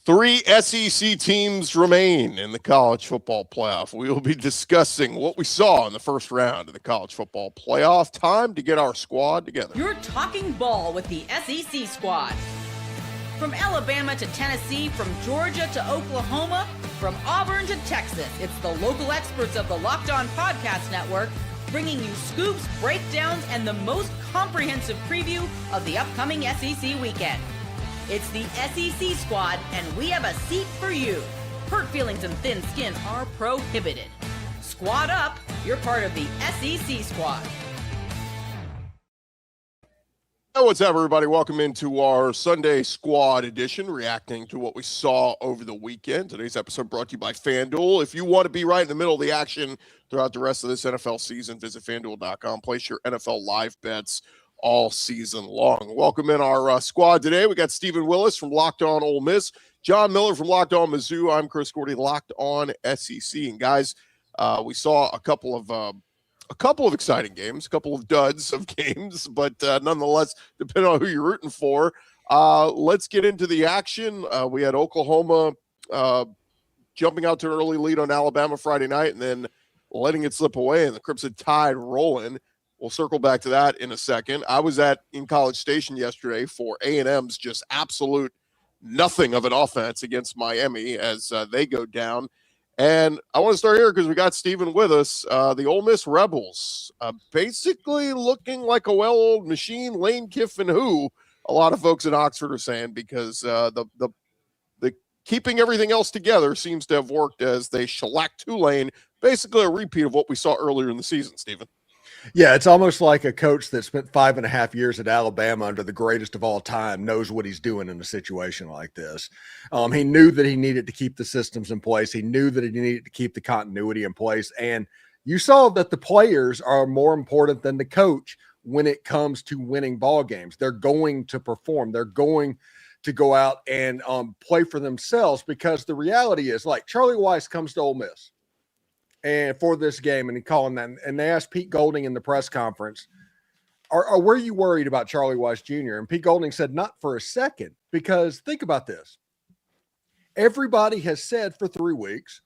Three SEC teams remain in the college football playoff. We will be discussing what we saw in the first round of the college football playoff. Time to get our squad together. You're talking ball with the SEC squad. From Alabama to Tennessee, from Georgia to Oklahoma, from Auburn to Texas, it's the local experts of the Locked On Podcast Network bringing you scoops, breakdowns, and the most comprehensive preview of the upcoming SEC weekend. It's the SEC squad, and we have a seat for you. Hurt feelings and thin skin are prohibited. Squad up, you're part of the SEC squad. Hey, what's up, everybody? Welcome into our Sunday Squad edition, reacting to what we saw over the weekend. Today's episode brought to you by FanDuel. If you want to be right in the middle of the action throughout the rest of this NFL season, visit FanDuel.com. Place your NFL live bets all season long. Welcome in our squad today. We got Stephen Willis from Locked On Ole Miss, John Miller from Locked On Mizzou. I'm Chris Gordy, Locked On SEC. And guys, we saw a couple of exciting games, a couple of duds of games, but nonetheless, depending on who you're rooting for, let's get into the action. We had Oklahoma jumping out to an early lead on Alabama Friday night and then letting it slip away, and the Crimson Tide rolling. We'll circle back to that in a second. I was in College Station yesterday for A&M's just absolute nothing of an offense against Miami as they go down. And I want to start here because we got Stephen with us. The Ole Miss Rebels basically looking like a well-oiled machine. Lane Kiffin, who a lot of folks in Oxford are saying, because the keeping everything else together seems to have worked as they shellacked Tulane. Basically a repeat of what we saw earlier in the season, Stephen. Yeah, it's almost like a coach that spent 5.5 years at Alabama under the greatest of all time knows what he's doing in a situation like this. He knew that he needed to keep the systems in place. He knew that he needed to keep the continuity in place. And you saw that the players are more important than the coach when it comes to winning ball games. They're going to perform. They're going to go out and play for themselves, because the reality is, like, Charlie Weis comes to Ole Miss and for this game, and he calling that, and they asked Pete Golding in the press conference, were you worried about Charlie Weis Jr.? And Pete Golding said, not for a second, because think about this. Everybody has said for 3 weeks,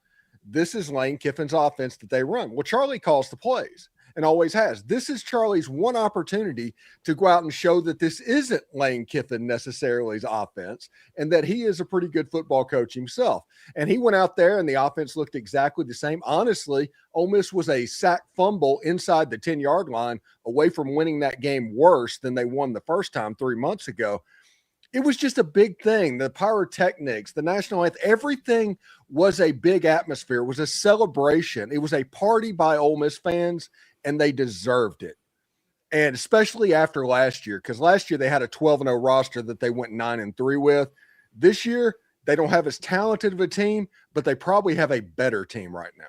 this is Lane Kiffin's offense that they run. Well, Charlie calls the plays and always has. This is Charlie's one opportunity to go out and show that this isn't Lane Kiffin necessarily's offense, and that he is a pretty good football coach himself. And he went out there and the offense looked exactly the same. Honestly, Ole Miss was a sack fumble inside the 10-yard line away from winning that game worse than they won the first time 3 months ago. It was just a big thing. The pyrotechnics, the national anthem, everything was a big atmosphere. It was a celebration. It was a party by Ole Miss fans, and they deserved it. And especially after last year, because last year they had a 12-0 roster that they went 9-3 with. This year, they don't have as talented of a team, but they probably have a better team right now.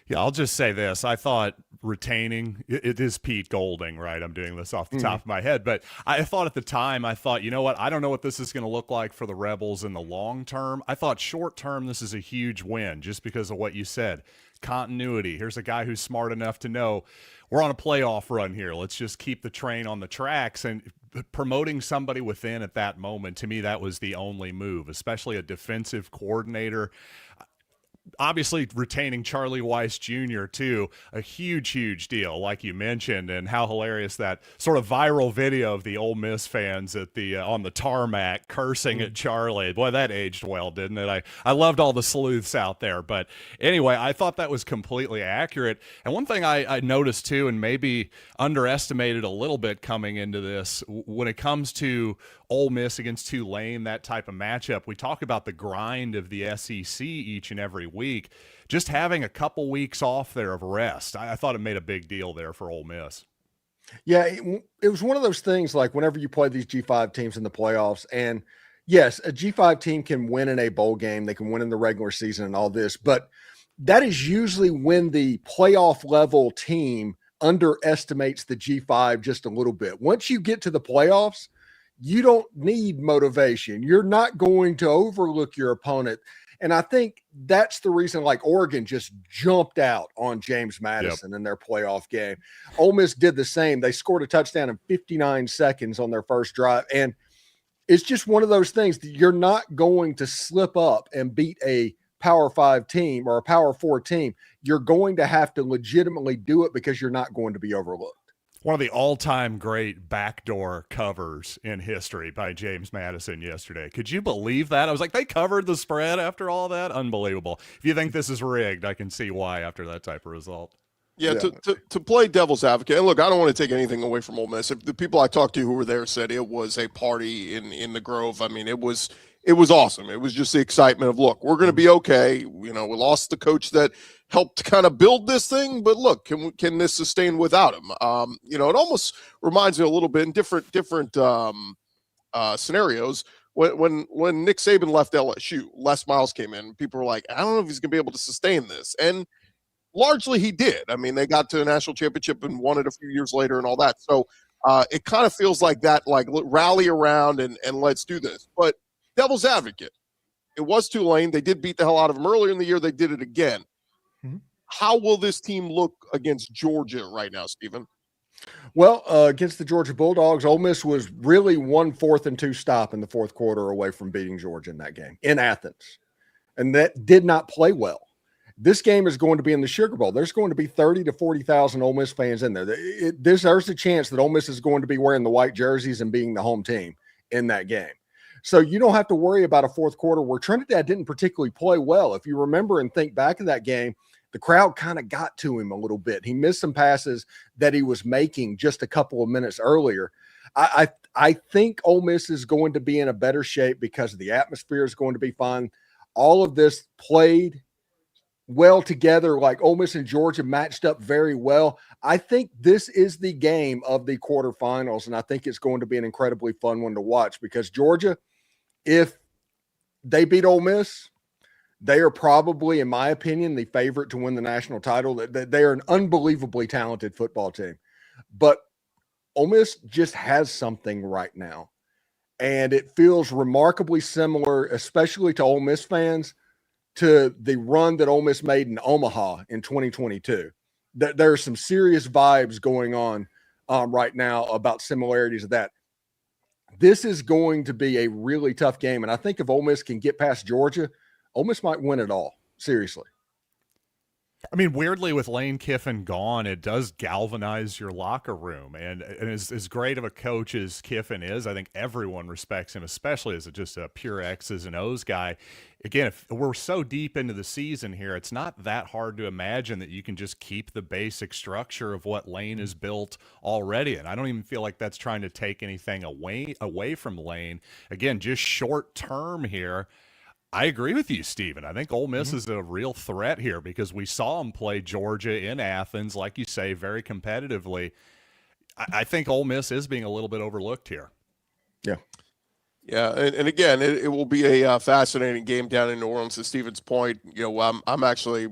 Yeah, I'll just say this. I thought retaining, it is Pete Golding, right? I'm doing this off the top of my head. But I thought at the time, you know what? I don't know what this is going to look like for the Rebels in the long term. I thought short term, this is a huge win just because of what you said. Continuity. Here's a guy who's smart enough to know we're on a playoff run here. Let's just keep the train on the tracks. And promoting somebody within at that moment, to me, that was the only move, especially a defensive coordinator. Obviously, retaining Charlie Weis Jr., too, a huge deal, like you mentioned, and how hilarious that sort of viral video of the Ole Miss fans at the on the tarmac cursing at Charlie. Boy, that aged well, didn't it? I loved all the sleuths out there. But anyway, I thought that was completely accurate. And one thing I noticed, too, and maybe underestimated a little bit coming into this, when it comes to Ole Miss against Tulane, that type of matchup, we talk about the grind of the SEC each and every week. Just having a couple weeks off there of rest, I thought it made a big deal there for Ole Miss. Yeah, it was one of those things, like whenever you play these G5 teams in the playoffs, and yes, a G5 team can win in a bowl game, they can win in the regular season and all this, but that is usually when the playoff level team underestimates the G5 just a little bit. Once you get to the playoffs, you don't need motivation. You're not going to overlook your opponent. And I think that's the reason, like, Oregon just jumped out on James Madison in their playoff game. Ole Miss did the same. They scored a touchdown in 59 seconds on their first drive. And it's just one of those things that you're not going to slip up and beat a Power 5 team or a Power 4 team. You're going to have to legitimately do it because you're not going to be overlooked. One of the all-time great backdoor covers in history by James Madison yesterday. Could you believe that? I was like, they covered the spread after all that? Unbelievable. If you think this is rigged, I can see why after that type of result. Yeah, to play devil's advocate, and look, I don't want to take anything away from Ole Miss. If the people I talked to who were there said it was a party in the Grove, I mean, it was awesome. It was just the excitement of, look, we're going to be okay. You know, we lost the coach that helped kind of build this thing, but look, can this sustain without him? You know, it almost reminds me a little bit in different scenarios. When Nick Saban left LSU, Les Miles came in. People were like, I don't know if he's going to be able to sustain this, and largely he did. I mean, they got to a national championship and won it a few years later and all that. So it kind of feels like that, like rally around and let's do this. But devil's advocate, it was Tulane. They did beat the hell out of them earlier in the year. They did it again. Mm-hmm. How will this team look against Georgia right now, Stephen? Well, against the Georgia Bulldogs, Ole Miss was really 1 4th and 2 stop in the fourth quarter away from beating Georgia in that game in Athens. And that did not play well. This game is going to be in the Sugar Bowl. There's going to be 30 to 40,000 Ole Miss fans in there. There's a chance that Ole Miss is going to be wearing the white jerseys and being the home team in that game. So you don't have to worry about a fourth quarter where Trinidad didn't particularly play well. If you remember and think back of that game, the crowd kind of got to him a little bit. He missed some passes that he was making just a couple of minutes earlier. I think Ole Miss is going to be in a better shape because the atmosphere is going to be fun. All of this played well together, like Ole Miss and Georgia matched up very well. I think this is the game of the quarterfinals, and I think it's going to be an incredibly fun one to watch because Georgia, if they beat Ole Miss, they are probably, in my opinion, the favorite to win the national title. They are an unbelievably talented football team. But Ole Miss just has something right now, and it feels remarkably similar, especially to Ole Miss fans, to the run that Ole Miss made in Omaha in 2022. There are some serious vibes going on right now about similarities of that. This is going to be a really tough game, and I think if Ole Miss can get past Georgia, Ole Miss might win it all, seriously. I mean, weirdly, with Lane Kiffin gone, it does galvanize your locker room. And as great of a coach as Kiffin is, I think everyone respects him, especially as just a pure X's and O's guy. Again, if we're so deep into the season here, it's not that hard to imagine that you can just keep the basic structure of what Lane has built already. And I don't even feel like that's trying to take anything away from Lane. Again, just short term here. I agree with you, Stephen. I think Ole Miss is a real threat here because we saw them play Georgia in Athens, like you say, very competitively. I think Ole Miss is being a little bit overlooked here. Yeah. Yeah, and again, it will be a fascinating game down in New Orleans. To Stephen's point, you know, I'm actually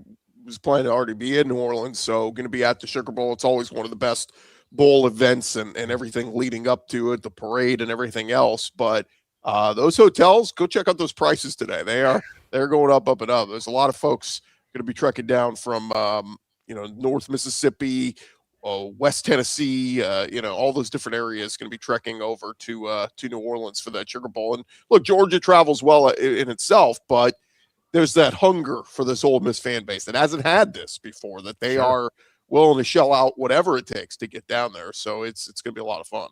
was planning to already be in New Orleans, so going to be at the Sugar Bowl. It's always one of the best bowl events and everything leading up to it, the parade and everything else, but those hotels, go check out those prices today. They're going up and up. There's a lot of folks going to be trekking down from North Mississippi, West Tennessee, all those different areas going to be trekking over to New Orleans for that Sugar Bowl. And look, Georgia travels well in itself, but there's that hunger for this Ole Miss fan base that hasn't had this before, that they are willing to shell out whatever it takes to get down there. So it's going to be a lot of fun.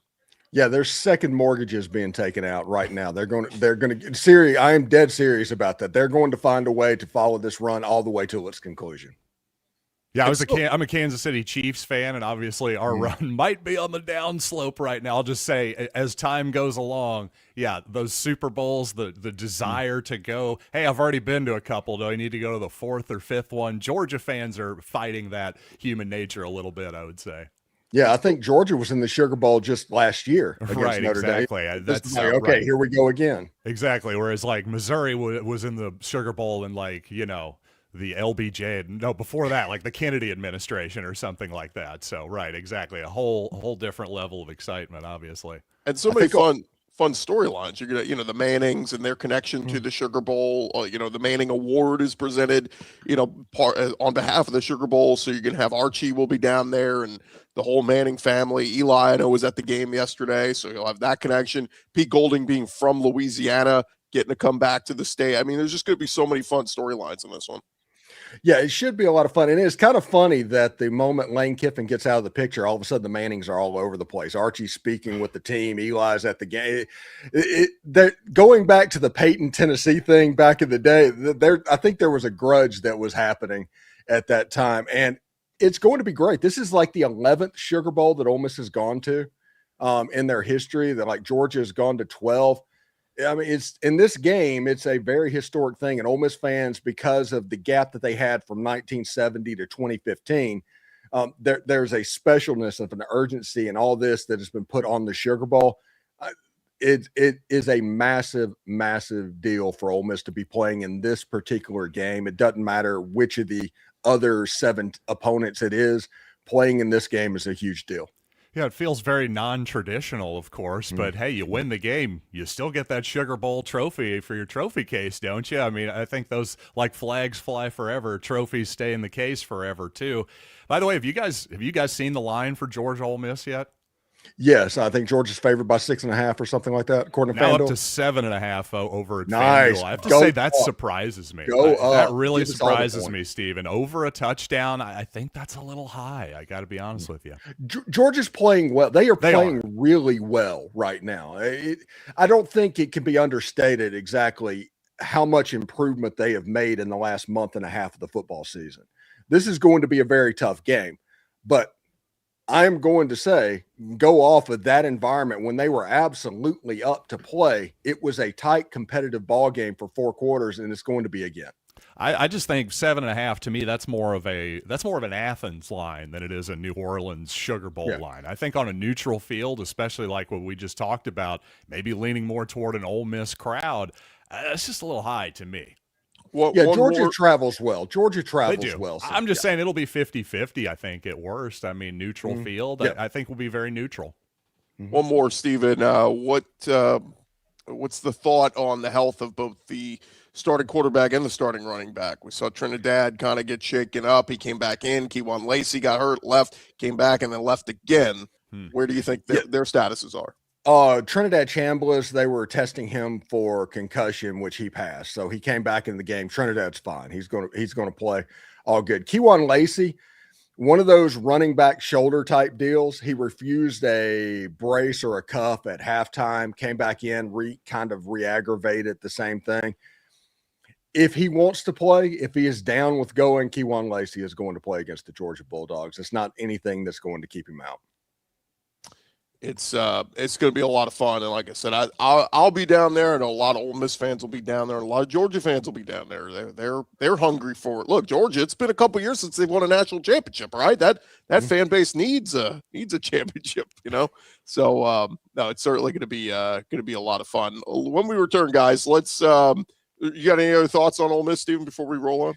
Yeah, there's second mortgages being taken out right now. They're going to serious. I am dead serious about that. They're going to find a way to follow this run all the way to its conclusion. Yeah, I'm a Kansas City Chiefs fan, and obviously our run might be on the downslope right now. I'll just say, as time goes along, yeah, those Super Bowls, the desire to go, hey, I've already been to a couple. Do I need to go to the fourth or fifth one? Georgia fans are fighting that human nature a little bit, I would say. Yeah, I think Georgia was in the Sugar Bowl just last year against Notre Dame. Exactly. That's like, okay, right. Here we go again. Exactly. Whereas like Missouri was in the Sugar Bowl in the LBJ. No, before that, like the Kennedy administration or something like that. So right, exactly. A whole different level of excitement, obviously. And so many fun fun storylines. You're gonna, the Mannings and their connection to the Sugar Bowl. The Manning Award is presented, on behalf of the Sugar Bowl. So you're gonna have Archie will be down there and the whole Manning family. Eli, I know, was at the game yesterday, so you'll have that connection. Pete Golding being from Louisiana, getting to come back to the state. I mean, there's just going to be so many fun storylines in this one. Yeah, it should be a lot of fun. And it's kind of funny that the moment Lane Kiffin gets out of the picture, all of a sudden the Mannings are all over the place. Archie's speaking with the team. Eli's at the game. Going back to the Peyton, Tennessee thing back in the day, I think there was a grudge that was happening at that time. And it's going to be great. This is like the 11th Sugar Bowl that Ole Miss has gone to in their history. That, like, Georgia has gone to 12. I mean, it's in this game, it's a very historic thing. And Ole Miss fans, because of the gap that they had from 1970 to 2015, there's a specialness of an urgency and all this that has been put on the Sugar Bowl. It is a massive, massive deal for Ole Miss to be playing in this particular game. It doesn't matter which of the other 7 opponents it is. Playing in this game is a huge deal. Yeah, it feels very non-traditional, of course, but hey, you win the game, you still get that Sugar Bowl trophy for your trophy case, don't you? I mean, I think those, like flags fly forever, trophies stay in the case forever too. By the way, have you guys seen the line for Georgia Ole Miss yet? Yes, I think Georgia's favored by 6.5 or something like that, according to now FanDuel. Up to 7.5 over at Nice. FanDuel. I have to Go say that up. surprises me. That really surprises me, Steven. Over a touchdown, I think that's a little high. I got to be honest with you. Georgia's playing well. They are playing really well right now. I don't think it can be understated exactly how much improvement they have made in the last month and a half of the football season. This is going to be a very tough game, but I'm going to say, go off of that environment when they were absolutely up to play. It was a tight, competitive ball game for 4 quarters, and it's going to be again. I just think 7.5 to me, that's more of an Athens line than it is a New Orleans Sugar Bowl line. I think on a neutral field, especially like what we just talked about, maybe leaning more toward an Ole Miss crowd, it's just a little high to me. Georgia travels well. Georgia travels well. So, I'm just saying it'll be 50-50, I think, at worst. I mean, neutral field, I think will be very neutral. One more, Steven. What's the thought on the health of both the starting quarterback and the starting running back? We saw Trinidad kind of get shaken up. He came back in. Kewan Lacey got hurt, left, came back, and then left again. Where do you think their statuses are? Trinidad Chambliss, they were testing him for concussion, which he passed. So he came back in the game. Trinidad's fine. He's going to play all good. Kewan Lacey, one of those running back shoulder type deals. He refused a brace or a cuff at halftime, came back in, kind of re-aggravated the same thing. If he wants to play, if he is down with going, Kewan Lacey is going to play against the Georgia Bulldogs. It's not anything that's going to keep him out. It's going to be a lot of fun, and like I said, I'll be down there, and a lot of Ole Miss fans will be down there, and a lot of Georgia fans will be down there. They're hungry for it. Look, Georgia, it's been a couple years since they've won a national championship, right? That fan base needs a championship, So no, it's certainly going to be a lot of fun. When we return, guys, let's. You got any other thoughts on Ole Miss, Steven, before we roll on?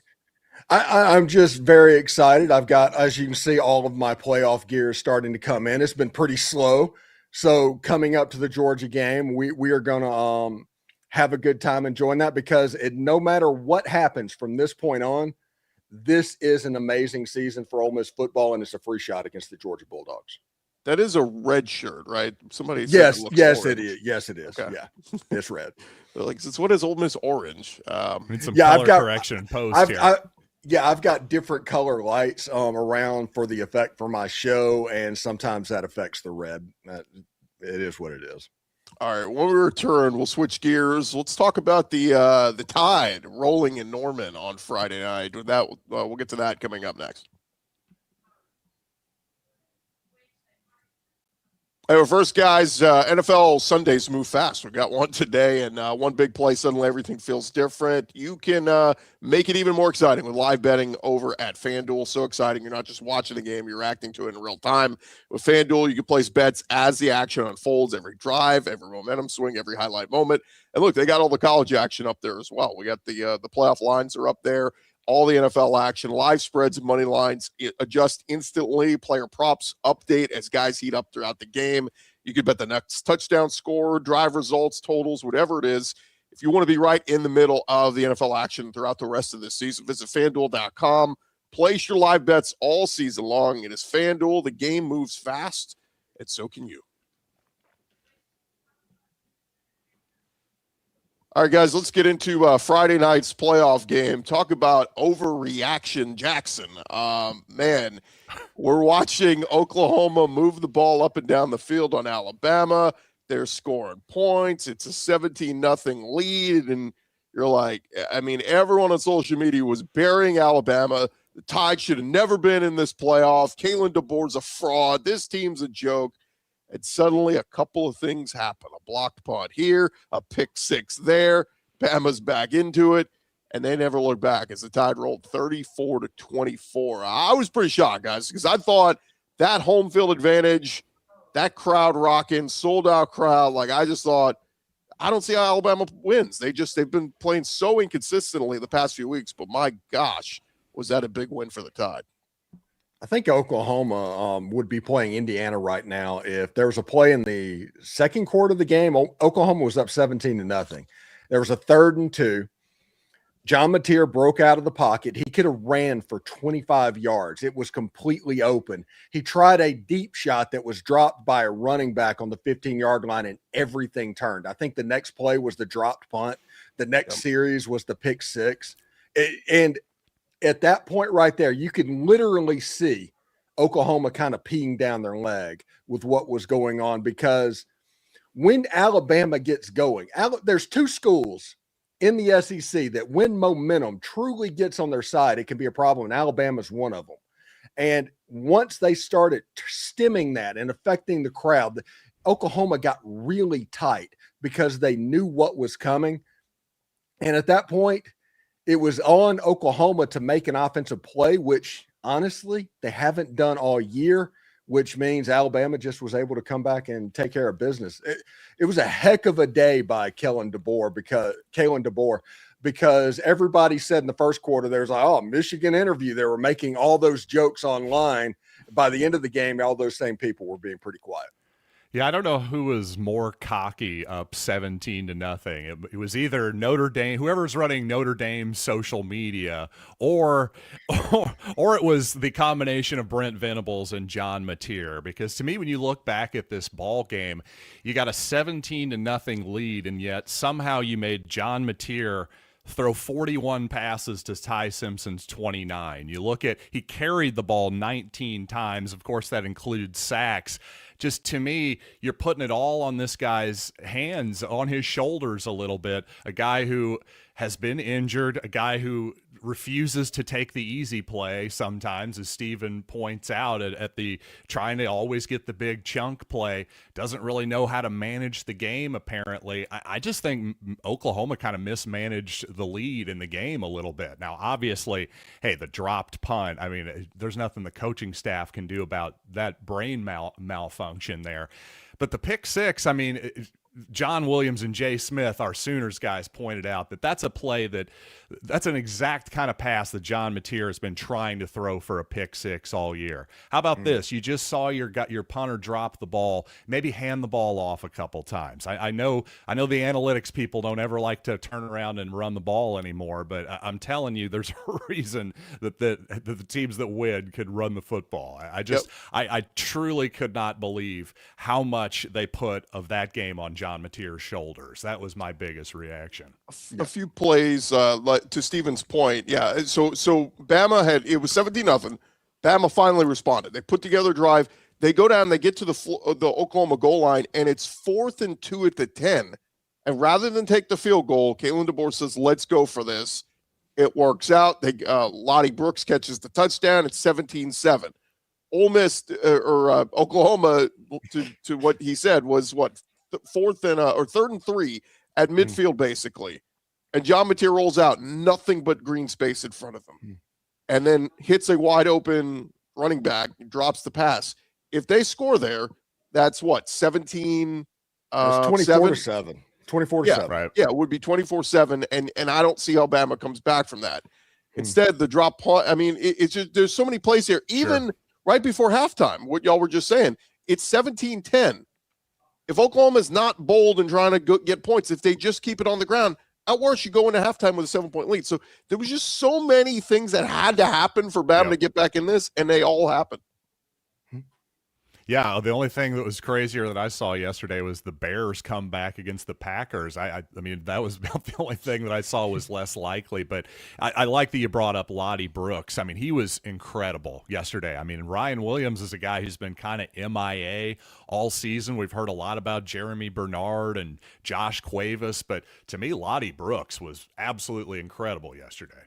I'm just very excited. I've got, as you can see, all of my playoff gear starting to come in. It's been pretty slow. So coming up to the Georgia game, we are going to have a good time enjoying that, because no matter what happens from this point on, this is an amazing season for Ole Miss football, and it's a free shot against the Georgia Bulldogs. That is a red shirt, right? Somebody said yes, orange. it is. Yes, it is. Okay. Yeah, it's red. Like, what is Ole Miss orange? Need some color correction post here. I've got different color lights around for the effect for my show, and sometimes that affects the red. It is what it is. All right, when we return, we'll switch gears. Let's talk about the Tide rolling in Norman on Friday night. With that, we'll get to that coming up next. Well, first, guys, NFL Sundays move fast. We got one today, and one big play. Suddenly, everything feels different. You can make it even more exciting with live betting over at FanDuel. So exciting. You're not just watching the game, you're reacting to it in real time. With FanDuel, you can place bets as the action unfolds, every drive, every momentum swing, every highlight moment. And look, they got all the college action up there as well. We got the playoff lines are up there. All the NFL action, live spreads and money lines adjust instantly. Player props update as guys heat up throughout the game. You could bet the next touchdown score, drive results, totals, whatever it is. If you want to be right in the middle of the NFL action throughout the rest of this season, visit FanDuel.com. Place your live bets all season long. It is FanDuel. The game moves fast, and so can you. All right, guys, let's get into Friday night's playoff game. Talk about overreaction, Jackson. Man, we're watching Oklahoma move the ball up and down the field on Alabama. They're scoring points. It's a 17-0 lead, and you're like, I mean, everyone on social media was burying Alabama. The Tide should have never been in this playoff. Kalen DeBoer's a fraud. This team's a joke. And suddenly a couple of things happen. A blocked punt here, a pick six there. Bama's back into it, and they never look back as the Tide rolled 34-24. I was pretty shocked, guys, because I thought that home field advantage, that crowd rocking, sold-out crowd, like I just thought, I don't see how Alabama wins. They've been playing so inconsistently the past few weeks, but my gosh, was that a big win for the Tide. I think Oklahoma would be playing Indiana right now. If there was a play in the second quarter of the game, Oklahoma was up 17-0. There was a 3rd and 2. John Mateer broke out of the pocket. He could have ran for 25 yards. It was completely open. He tried a deep shot that was dropped by a running back on the 15-yard line, and everything turned. I think the next play was the dropped punt. The next series was the pick six. And at that point right there, you could literally see Oklahoma kind of peeing down their leg with what was going on, because when Alabama gets going, there's two schools in the SEC that when momentum truly gets on their side, it can be a problem, and Alabama's one of them. And once they started stemming that and affecting the crowd, Oklahoma got really tight because they knew what was coming. And at that point, it was on Oklahoma to make an offensive play, which honestly they haven't done all year, which means Alabama just was able to come back and take care of business. It was a heck of a day by Kalen DeBoer, because everybody said in the first quarter, there was like, oh, Michigan interview. They were making all those jokes online. By the end of the game, all those same people were being pretty quiet. Yeah, I don't know who was more cocky up 17-0. It was either Notre Dame, whoever's running Notre Dame social media, or it was the combination of Brent Venables and John Mateer. Because to me, when you look back at this ball game, you got a 17-0 lead, and yet somehow you made John Mateer throw 41 passes to Ty Simpson's 29. You look at, he carried the ball 19 times. Of course, that includes sacks. Just to me, you're putting it all on this guy's hands, on his shoulders a little bit. A guy who has been injured, a guy who refuses to take the easy play sometimes, as Steven points out, at the trying to always get the big chunk play, doesn't really know how to manage the game, apparently. I just think Oklahoma kind of mismanaged the lead in the game a little bit. Now, obviously, hey, the dropped punt, I mean, there's nothing the coaching staff can do about that brain malfunction there. But the pick six, I mean, John Williams and Jay Smith, our Sooners guys, pointed out that that's a play that's an exact kind of pass that John Mateer has been trying to throw for a pick six all year. How about this? You just saw your punter drop the ball, maybe hand the ball off a couple times. I know the analytics people don't ever like to turn around and run the ball anymore, but I'm telling you, there's a reason that the teams that win could run the football. I truly could not believe how much they put of that game on John Mateer's shoulders. That was my biggest reaction. A few plays, to Steven's point. Yeah. So Bama it was 17-0. Bama finally responded. They put together a drive. They go down, they get to the Oklahoma goal line, and it's 4th and 2 at the 10. And rather than take the field goal, Kalen DeBoer says, let's go for this. It works out. Lottie Brooks catches the touchdown. It's 17-7. Ole Miss or Oklahoma, to what he said, was what, 3rd and 3 at midfield, basically. And John Mateer rolls out, nothing but green space in front of him. And then hits a wide open running back, drops the pass. If they score there, that's what, 17 24-7. 24-7. Right. Yeah, it would be 24-7. And I don't see how Bama comes back from that. Instead, the drop punt, I mean, it's just, there's so many plays here. Even right before halftime, what y'all were just saying, it's 17-10. If Oklahoma is not bold and trying to get points, if they just keep it on the ground, at worst, you go into halftime with a 7-point lead. So there was just so many things that had to happen for Bama to get back in this, and they all happened. Yeah, the only thing that was crazier that I saw yesterday was the Bears come back against the Packers. I mean, that was about the only thing that I saw was less likely. But I like that you brought up Lottie Brooks. I mean, he was incredible yesterday. I mean, Ryan Williams is a guy who's been kind of MIA all season. We've heard a lot about Jeremy Bernard and Josh Cuevas, but to me, Lottie Brooks was absolutely incredible yesterday.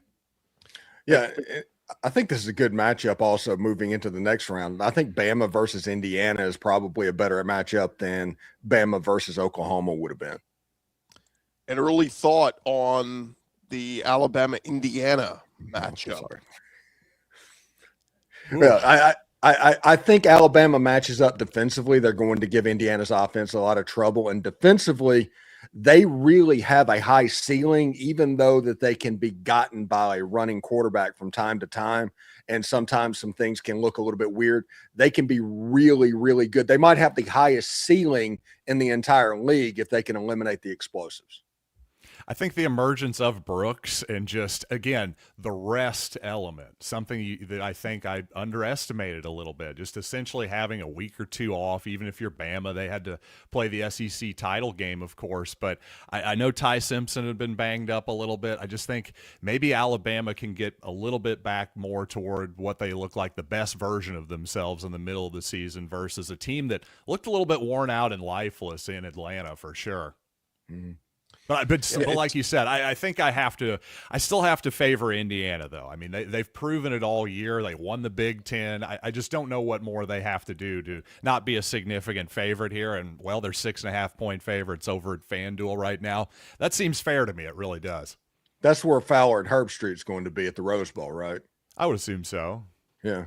Yeah, I think this is a good matchup also moving into the next round. I think Bama versus Indiana is probably a better matchup than Bama versus Oklahoma would have been. An early thought on the Alabama-Indiana matchup. Yeah, I think Alabama matches up defensively. They're going to give Indiana's offense a lot of trouble. And defensively, they really have a high ceiling, even though that they can be gotten by a running quarterback from time to time. And sometimes some things can look a little bit weird. They can be really, really good. They might have the highest ceiling in the entire league if they can eliminate the explosives. I think the emergence of Brooks and just, again, the rest element, something that I think I underestimated a little bit, just essentially having a week or two off, even if you're Bama. They had to play the SEC title game, of course, but I know Ty Simpson had been banged up a little bit. I just think maybe Alabama can get a little bit back more toward what they look like, the best version of themselves in the middle of the season versus a team that looked a little bit worn out and lifeless in Atlanta for sure. Mm-hmm. But like you said, I think I still have to favor Indiana, though. I mean, they've proven it all year. They won the Big Ten. I just don't know what more they have to do to not be a significant favorite here. And, well, they're 6.5-point favorites over at FanDuel right now. That seems fair to me. It really does. That's where Fowler and Herbstreit's going to be at the Rose Bowl, right? I would assume so. Yeah.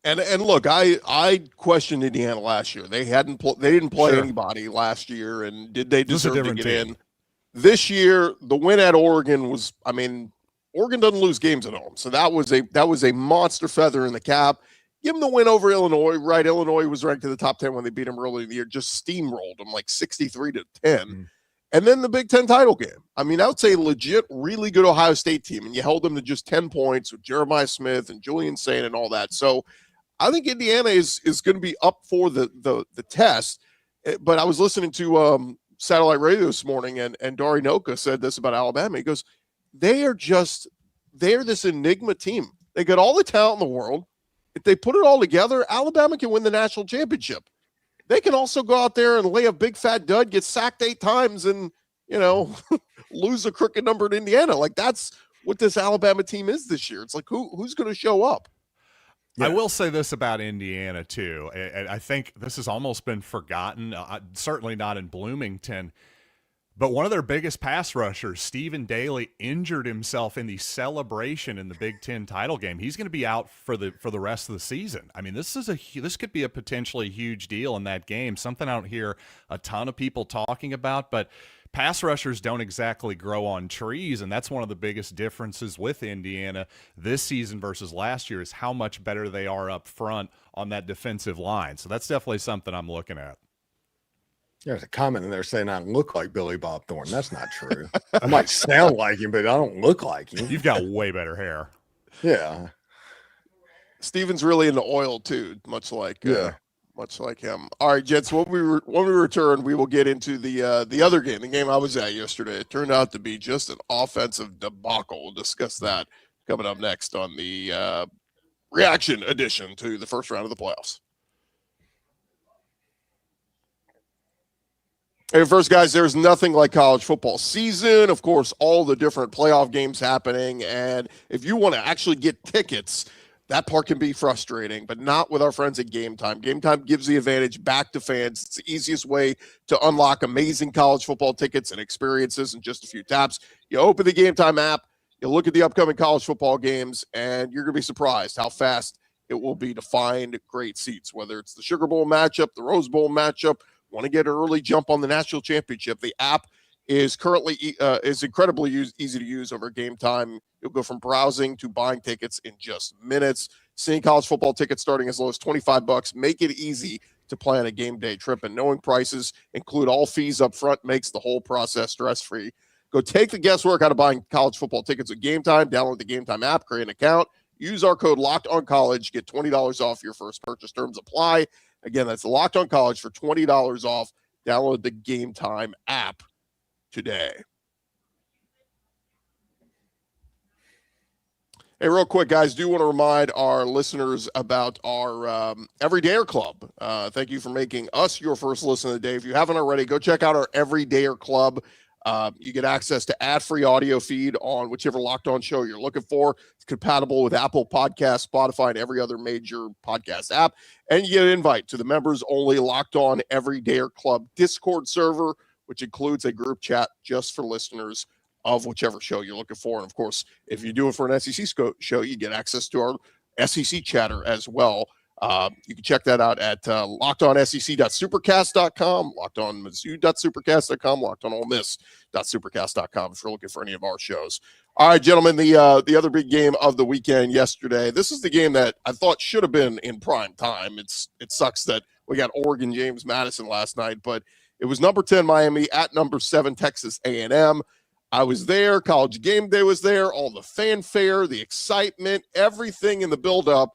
And look, I questioned Indiana last year. They didn't play anybody last year, and did they deserve to get in? This year, the win at Oregon was, I mean, Oregon doesn't lose games at home. So that was a monster feather in the cap. Give them the win over Illinois, right? Illinois was ranked in the top 10 when they beat them early in the year, just steamrolled them like 63-10. Mm. And then the Big Ten title game. I mean, I would say legit, really good Ohio State team. And you held them to just 10 points with Jeremiah Smith and Julian Sain and all that. So I think Indiana is going to be up for the test. But I was listening to satellite radio this morning, and Dari Noka said this about Alabama. He goes, they're this enigma team. They got all the talent in the world. If they put it all together, Alabama can win the national championship. They can also go out there and lay a big fat dud, get sacked 8 times, and lose a crooked number in Indiana. Like, that's what this Alabama team is this year. It's like, who's going to show up? Yeah. I will say this about Indiana, too, and I think this has almost been forgotten, certainly not in Bloomington, but one of their biggest pass rushers, Stephen Daly, injured himself in the celebration in the Big Ten title game. He's going to be out for the rest of the season. I mean, this could be a potentially huge deal in that game, something I don't hear a ton of people talking about, but pass rushers don't exactly grow on trees, and that's one of the biggest differences with Indiana this season versus last year is how much better they are up front on that defensive line. So that's definitely something I'm looking at. There's a comment in there saying I look like Billy Bob Thornton. That's not true. I might sound like him, but I don't look like him. You've got way better hair. Yeah. Steven's really into oil, too, much like him. All right, gents, when we return, we will get into the other game, the game I was at yesterday. It turned out to be just an offensive debacle. We'll discuss that coming up next on the reaction edition to the first round of the playoffs. Hey, first, guys, there's nothing like college football season. Of course, all the different playoff games happening. And if you want to actually get tickets, that part can be frustrating, but not with our friends at Gametime. Gametime gives the advantage back to fans. It's the easiest way to unlock amazing college football tickets and experiences in just a few taps. You open the Gametime app, you look at the upcoming college football games, and you're going to be surprised how fast it will be to find great seats, whether it's the Sugar Bowl matchup, the Rose Bowl matchup, want to get an early jump on the national championship. The app is currently is incredibly easy to use over Gametime. You'll go from browsing to buying tickets in just minutes. Seeing college football tickets starting as low as $25. Make it easy to plan a game day trip, and knowing prices include all fees up front makes the whole process stress-free. Go take the guesswork out of buying college football tickets at Gametime. Download the Gametime app, create an account, use our code LOCKEDONCollege, get $20 off your first purchase. Terms apply. Again, that's Locked On College for $20 off. Download the Gametime app today. Hey, real quick, guys, do want to remind our listeners about our Everydayer Club. Thank you for making us your first listen of the day. If you haven't already, go check out our Everydayer Club. You get access to ad-free audio feed on whichever Locked On show you're looking for. It's compatible with Apple Podcasts, Spotify, and every other major podcast app. And you get an invite to the members-only Locked On Everydayer Club Discord server, which includes a group chat just for listeners of whichever show you're looking for. And, of course, if you do it for an SEC show, you get access to our SEC chatter as well. You can check that out at lockedonsec.supercast.com, lockedonmizzou.supercast.com, lockedonolemiss.supercast.com if you're looking for any of our shows. All right, gentlemen, the other big game of the weekend yesterday. This is the game that I thought should have been in prime time. It sucks that we got Oregon James Madison last night, but it was number 10 Miami at number 7 Texas A&M. I was there. College Game Day was there. All the fanfare, the excitement, everything in the buildup.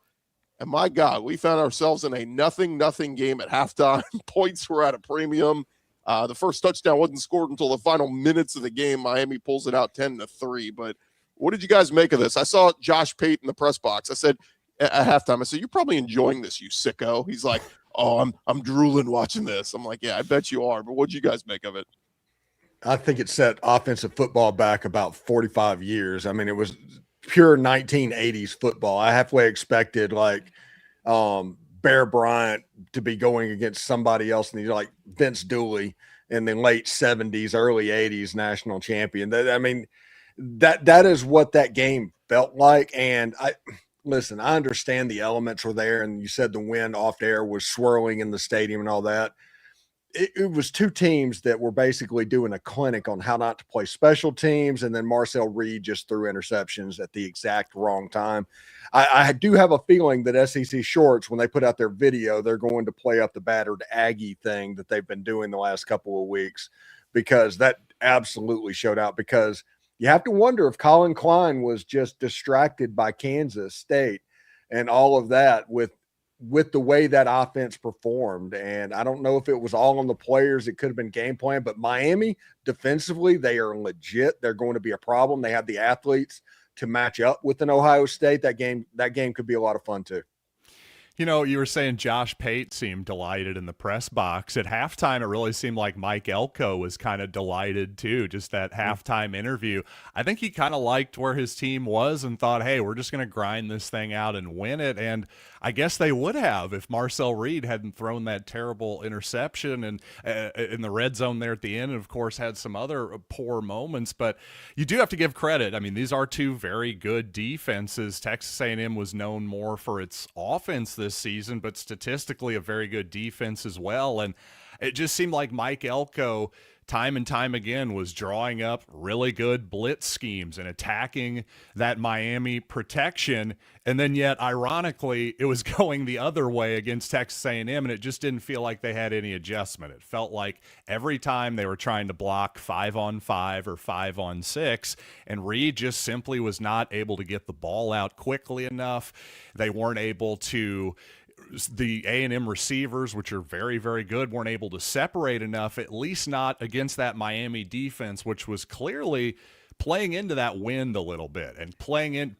And my God, we found ourselves in a 0-0 game at halftime. Points were at a premium. The first touchdown wasn't scored until the final minutes of the game. Miami pulls it out 10-3. But what did you guys make of this? I saw Josh Pate in the press box. I said at halftime, I said, "You're probably enjoying this, you sicko." He's like, "Oh, I'm drooling watching this." I'm like, "Yeah, I bet you are." But what did you guys make of it? I think it set offensive football back about 45 years. I mean, it was pure 1980s football. I halfway expected Bear Bryant to be going against somebody else, and he's like Vince Dooley in the late 70s, early 80s national champion. That is what that game felt like. And I understand the elements were there, and you said the wind off air was swirling in the stadium and all that. It was two teams that were basically doing a clinic on how not to play special teams, and then Marcel Reed just threw interceptions at the exact wrong time. I do have a feeling that SEC Shorts, when they put out their video, they're going to play up the battered Aggie thing that they've been doing the last couple of weeks, because that absolutely showed out. Because you have to wonder if Colin Klein was just distracted by Kansas State and all of that with the way that offense performed. And I don't know if it was all on the players. It could have been game plan, but Miami defensively, they are legit. They're going to be a problem. They have the athletes to match up with an Ohio State. That game could be a lot of fun too. You know, you were saying Josh Pate seemed delighted in the press box. At halftime, it really seemed like Mike Elko was kind of delighted too, just that halftime interview. I think he kind of liked where his team was and thought, hey, we're just going to grind this thing out and win it. And I guess they would have if Marcel Reed hadn't thrown that terrible interception and in the red zone there at the end, and of course had some other poor moments. But you do have to give credit. I mean, these are two very good defenses. Texas A&M was known more for its offense this season, but statistically a very good defense as well. And it just seemed like Mike Elko, time and time again, was drawing up really good blitz schemes and attacking that Miami protection. And then yet, ironically, it was going the other way against Texas A&M, and it just didn't feel like they had any adjustment. It felt like every time they were trying to block 5-on-5 or 5-on-6, and Reed just simply was not able to get the ball out quickly enough. They weren't able to the A&M receivers, which are very, very good, weren't able to separate enough, at least not against that Miami defense, which was clearly playing into that wind a little bit and playing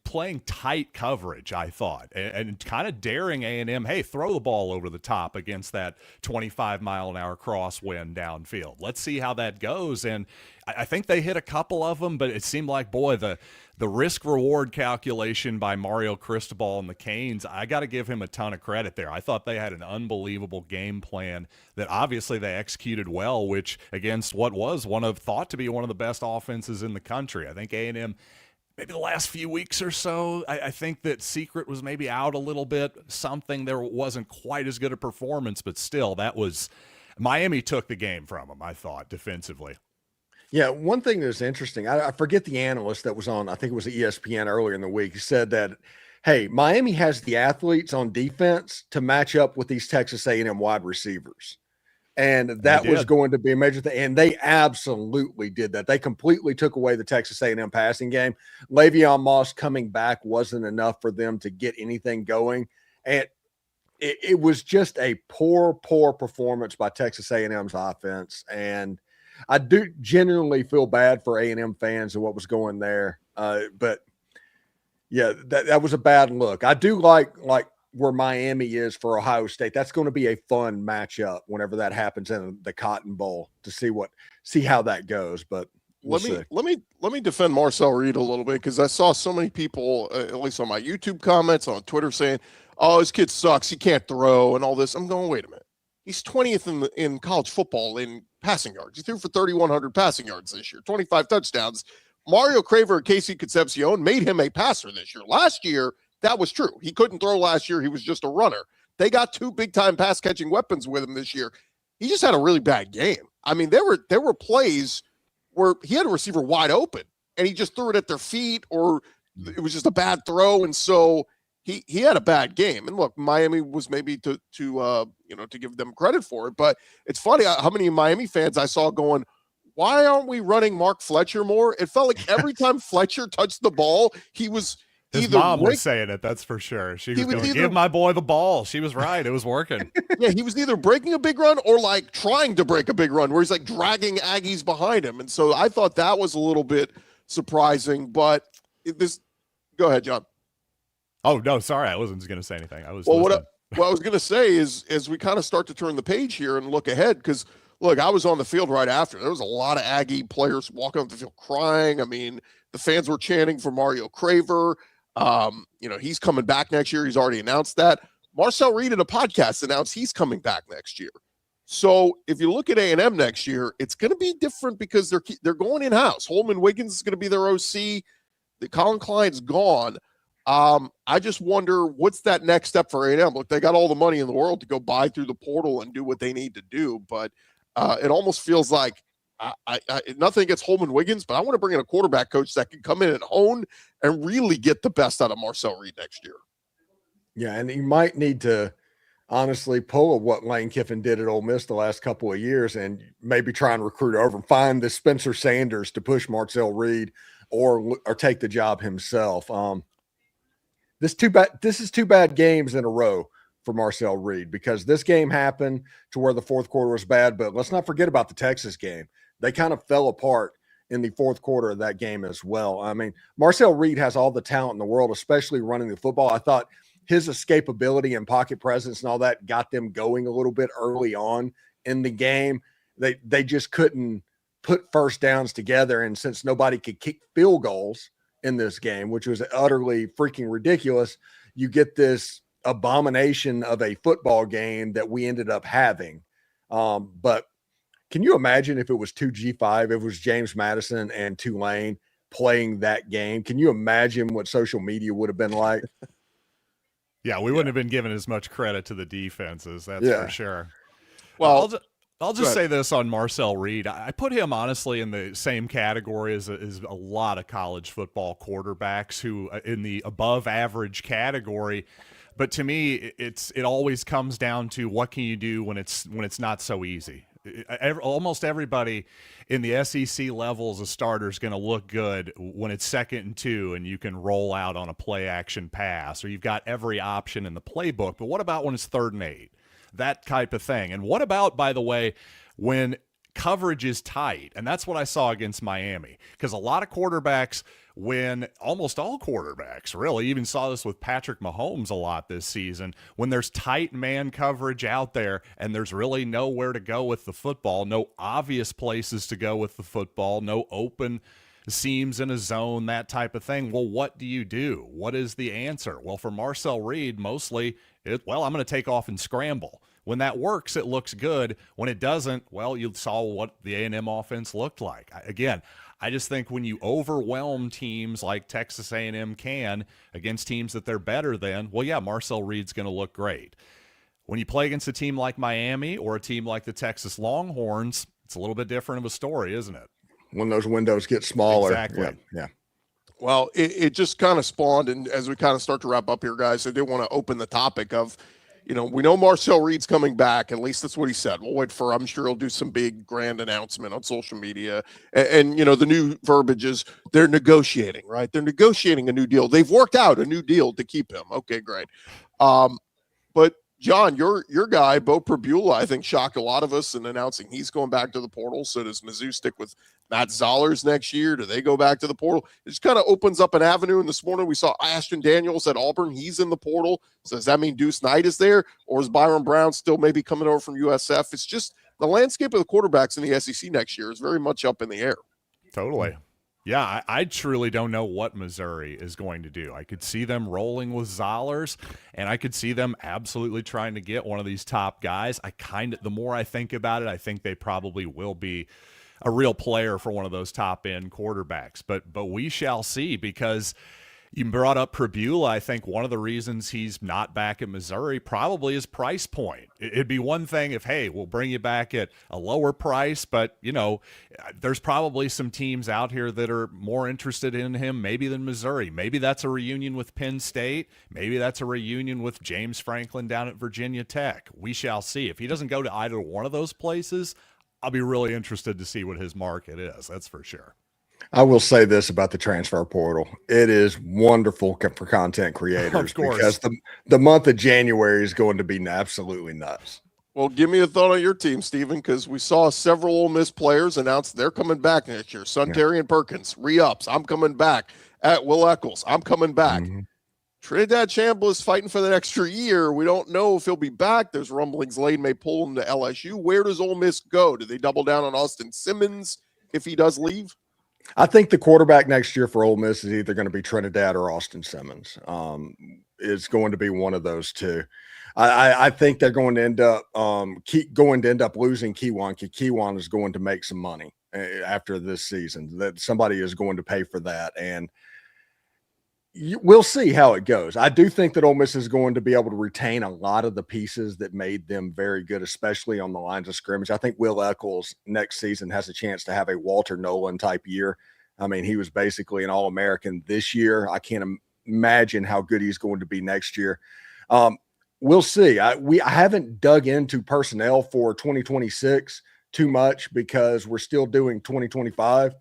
tight coverage, I thought, and kind of daring A&M, hey, throw the ball over the top against that 25-mile-an-hour crosswind downfield. Let's see how that goes. And I think they hit a couple of them, but it seemed like, boy, the risk-reward calculation by Mario Cristobal and the Canes, I got to give him a ton of credit there. I thought they had an unbelievable game plan that obviously they executed well, which against what was thought to be one of the best offenses in the country. I think A&M, maybe the last few weeks or so, I think that Secret was maybe out a little bit. There wasn't quite as good a performance, but still, Miami took the game from them, I thought, defensively. Yeah, one thing that's interesting, I forget the analyst that was on, I think it was ESPN earlier in the week, he said that hey, Miami has the athletes on defense to match up with these Texas A&M wide receivers. And that was going to be a major thing. And they absolutely did that. They completely took away the Texas A&M passing game. Le'Veon Moss coming back wasn't enough for them to get anything going. And it was just a poor performance by Texas A&M's offense. And I do genuinely feel bad for A&M fans and what was going there. But yeah, that was a bad look. I do like where Miami is for Ohio State. That's going to be a fun matchup whenever that happens in the Cotton Bowl to see how that goes. But let me defend Marcel Reed a little bit, because I saw so many people, at least on my YouTube comments, on Twitter, saying, "Oh, this kid sucks. He can't throw," and all this. I'm going, wait a minute. He's 20th in college football in passing yards. He threw for 3,100 passing yards this year, 25 touchdowns. Mario Craver and Casey Concepcion made him a passer this year. Last year, that was true. He couldn't throw last year. He was just a runner. They got two big-time pass-catching weapons with him this year. He just had a really bad game. I mean, there were plays where he had a receiver wide open, and he just threw it at their feet, or it was just a bad throw, and so he had a bad game. And look, Miami was maybe to give them credit for it, but it's funny how many Miami fans I saw going, "Why aren't we running Mark Fletcher more?" It felt like every time Fletcher touched the ball, he was his mom was saying it, that's for sure. She was going, "Give my boy the ball." She was right. It was working. Yeah, he was either breaking a big run or like trying to break a big run where he's like dragging Aggies behind him. And so I thought that was a little bit surprising. But go ahead, John. Oh, no, sorry. I wasn't going to say anything. What I was going to say is, as we kind of start to turn the page here and look ahead, because look, I was on the field right after. There was a lot of Aggie players walking off the field crying. I mean, the fans were chanting for Mario Craver. He's coming back next year. He's already announced that. Marcel Reed in a podcast announced he's coming back next year. So if you look at A&M next year, it's going to be different because they're going in-house. Holman Wiggins is going to be their OC. The Colin Klein's gone. I just wonder what's that next step for A&M. Look, they got all the money in the world to go buy through the portal and do what they need to do, but it almost feels like nothing against Holman Wiggins, but I want to bring in a quarterback coach that can come in and own and really get the best out of Marcel Reed next year. Yeah, and you might need to honestly pull what Lane Kiffin did at Ole Miss the last couple of years and maybe try and recruit over and find the Spencer Sanders to push Marcel Reed or take the job himself. This is two bad games in a row for Marcel Reed, because this game happened to where the fourth quarter was bad, but let's not forget about the Texas game. They kind of fell apart in the fourth quarter of that game as well. I mean, Marcel Reed has all the talent in the world, especially running the football. I thought his escapability and pocket presence and all that got them going a little bit early on in the game. They just couldn't put first downs together, and since nobody could kick field goals in this game, which was utterly freaking ridiculous, you get this abomination of a football game that we ended up having. But can you imagine if it was 2G5, if it was James Madison and Tulane playing that game? Can you imagine what social media would have been like? Yeah, we wouldn't have been given as much credit to the defenses, that's for sure. Well, I'll just say this on Marcel Reed. I put him honestly in the same category as a lot of college football quarterbacks who in the above average category. But to me, it always comes down to what can you do when it's not so easy. Almost everybody in the SEC level as a starter is going to look good when it's 2nd and 2 and you can roll out on a play action pass, or you've got every option in the playbook. But what about when it's 3rd and 8? That type of thing. And what about, by the way, when coverage is tight? And that's what I saw against Miami, because a lot of quarterbacks, when almost all quarterbacks really, even saw this with Patrick Mahomes a lot this season, when there's tight man coverage out there and there's really nowhere to go with the football, no obvious places to go with the football, no open seams in a zone, that type of thing. Well, what do you do? What is the answer? Well, for Marcel Reed, mostly, I'm going to take off and scramble. When that works, it looks good. When it doesn't, well, you saw what the A&M offense looked like. Again, I just think when you overwhelm teams like Texas A&M can against teams that they're better than, well, yeah, Marcel Reed's going to look great. When you play against a team like Miami or a team like the Texas Longhorns, it's a little bit different of a story, isn't it? When those windows get smaller. Exactly. Yeah. Well, it just kind of spawned, and as we kind of start to wrap up here, guys, I did want to open the topic of, we know Marcel Reed's coming back. At least that's what he said. We'll wait for, I'm sure he'll do some big grand announcement on social media. And the new verbiage is they're negotiating, right? They're negotiating a new deal. They've worked out a new deal to keep him. Okay, great. But John, your guy, Bo Prabula, I think shocked a lot of us in announcing he's going back to the portal. So does Mizzou stick with Matt Zollers next year? Do they go back to the portal? It just kind of opens up an avenue. And this morning we saw Ashton Daniels at Auburn. He's in the portal. So does that mean Deuce Knight is there? Or is Byron Brown still maybe coming over from USF? It's just the landscape of the quarterbacks in the SEC next year is very much up in the air. Totally. Yeah, I truly don't know what Missouri is going to do. I could see them rolling with Zollers, and I could see them absolutely trying to get one of these top guys. The more I think about it, I think they probably will be a real player for one of those top-end quarterbacks. But we shall see, because you brought up Prabula. I think one of the reasons he's not back at Missouri probably is price point. It'd be one thing if, hey, we'll bring you back at a lower price, but, there's probably some teams out here that are more interested in him maybe than Missouri. Maybe that's a reunion with Penn State. Maybe that's a reunion with James Franklin down at Virginia Tech. We shall see. If he doesn't go to either one of those places, I'll be really interested to see what his market is. That's for sure. I will say this about the transfer portal. It is wonderful for content creators because the month of January is going to be absolutely nuts. Well, give me a thought on your team, Stephen, because we saw several Ole Miss players announce they're coming back next year. Terry and Perkins, re-ups. I'm coming back. At Will Eccles, I'm coming back. Mm-hmm. Trinidad Chambliss fighting for that extra year. We don't know if he'll be back. There's rumblings Lane may pull him to LSU. Where does Ole Miss go? Do they double down on Austin Simmons if he does leave? I think the quarterback next year for Ole Miss is either going to be Trinidad or Austin Simmons. It's going to be one of those two. I think they're going to end up losing Kiwan. Kiwan is going to make some money after this season. That somebody is going to pay for that, and we'll see how it goes. I do think that Ole Miss is going to be able to retain a lot of the pieces that made them very good, especially on the lines of scrimmage. I think Will Eccles next season has a chance to have a Walter Nolan type year. I mean, he was basically an All-American this year. I can't imagine how good he's going to be next year. We'll see. I haven't dug into personnel for 2026 too much because we're still doing 2025.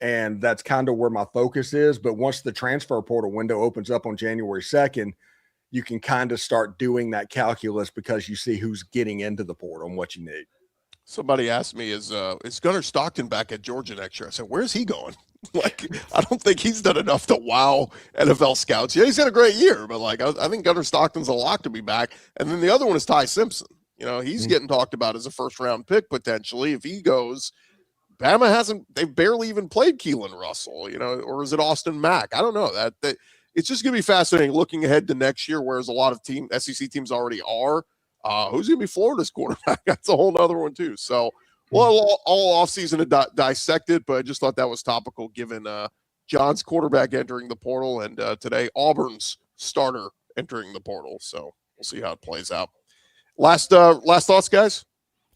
And that's kind of where my focus is. But once the transfer portal window opens up on January 2nd, you can kind of start doing that calculus because you see who's getting into the portal and what you need. Somebody asked me, is Gunnar Stockton back at Georgia next year? I said, where's he going? I don't think he's done enough to wow NFL scouts. Yeah, he's had a great year, but I think Gunnar Stockton's a lock to be back. And then the other one is Ty Simpson. He's getting talked about as a first-round pick potentially. If he goes, Bama they've barely even played Keelan Russell, or is it Austin Mack? I don't know. That it's just going to be fascinating looking ahead to next year, whereas a lot of SEC teams already are. Who's going to be Florida's quarterback? That's a whole other one too. So all offseason to dissect it, but I just thought that was topical given John's quarterback entering the portal and today Auburn's starter entering the portal. So we'll see how it plays out. Last thoughts, guys?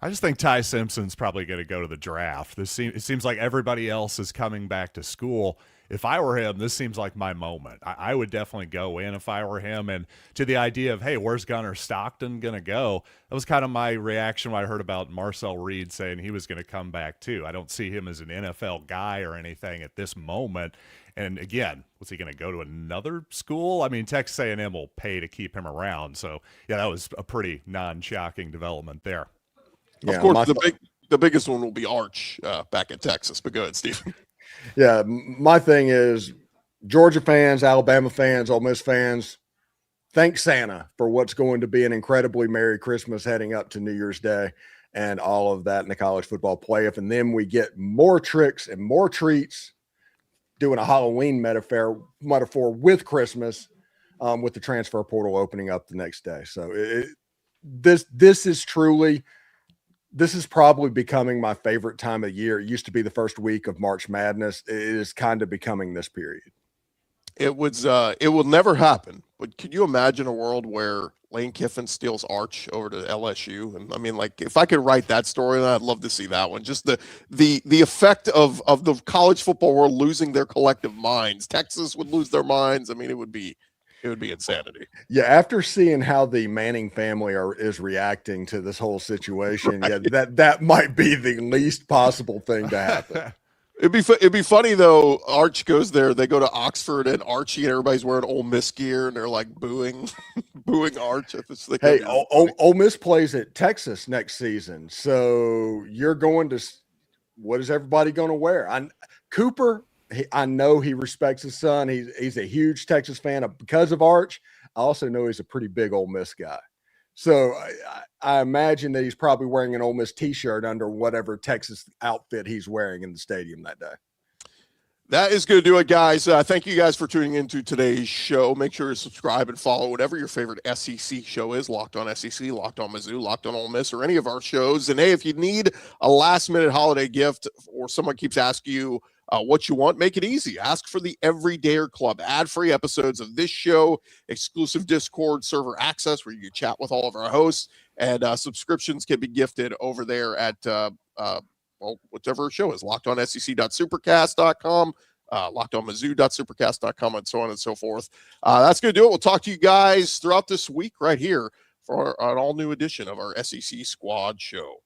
I just think Ty Simpson's probably going to go to the draft. It seems like everybody else is coming back to school. If I were him, this seems like my moment. I would definitely go in if I were him. And to the idea of, hey, where's Gunnar Stockton going to go? That was kind of my reaction when I heard about Marcel Reed saying he was going to come back too. I don't see him as an NFL guy or anything at this moment. And again, was he going to go to another school? I mean, Texas A&M will pay to keep him around. So, yeah, that was a pretty non-shocking development there. Yeah, of course, the biggest one will be Arch back at Texas. But go ahead, Steve. Yeah, my thing is Georgia fans, Alabama fans, Ole Miss fans, thank Santa for what's going to be an incredibly Merry Christmas heading up to New Year's Day and all of that in the college football playoff. And then we get more tricks and more treats doing a Halloween metaphor with Christmas with the transfer portal opening up the next day. So this is probably becoming my favorite time of year. It used to be the first week of March Madness. It is kind of becoming this period. It will never happen. But could you imagine a world where Lane Kiffin steals Arch over to LSU? And I mean, like, if I could write that story, I'd love to see that one. Just the effect of the college football world losing their collective minds. Texas would lose their minds. I mean, it would be insanity. Yeah, after seeing how the Manning family is reacting to this whole situation, right. Yeah, that might be the least possible thing to happen. It'd be funny though. Arch goes there. They go to Oxford, and Archie and everybody's wearing Ole Miss gear, and they're like booing Arch. Hey, Ole Miss plays at Texas next season, so you're going to. What is everybody going to wear? Cooper. I know he respects his son. He's a huge Texas fan because of Arch. I also know he's a pretty big Ole Miss guy. So I imagine that he's probably wearing an Ole Miss T-shirt under whatever Texas outfit he's wearing in the stadium that day. That is going to do it, guys. Thank you guys for tuning into today's show. Make sure to subscribe and follow whatever your favorite SEC show is. Locked on SEC, Locked on Mizzou, Locked on Ole Miss, or any of our shows. And hey, if you need a last-minute holiday gift or someone keeps asking you what you want, make it easy. Ask for the Everydayer Club. Ad-free episodes of this show, exclusive Discord server access where you can chat with all of our hosts, and subscriptions can be gifted over there at whichever show is, lockedonsec.supercast.com, lockedonmizzou.supercast.com, and so on and so forth. That's going to do it. We'll talk to you guys throughout this week right here for an all-new edition of our SEC Squad show.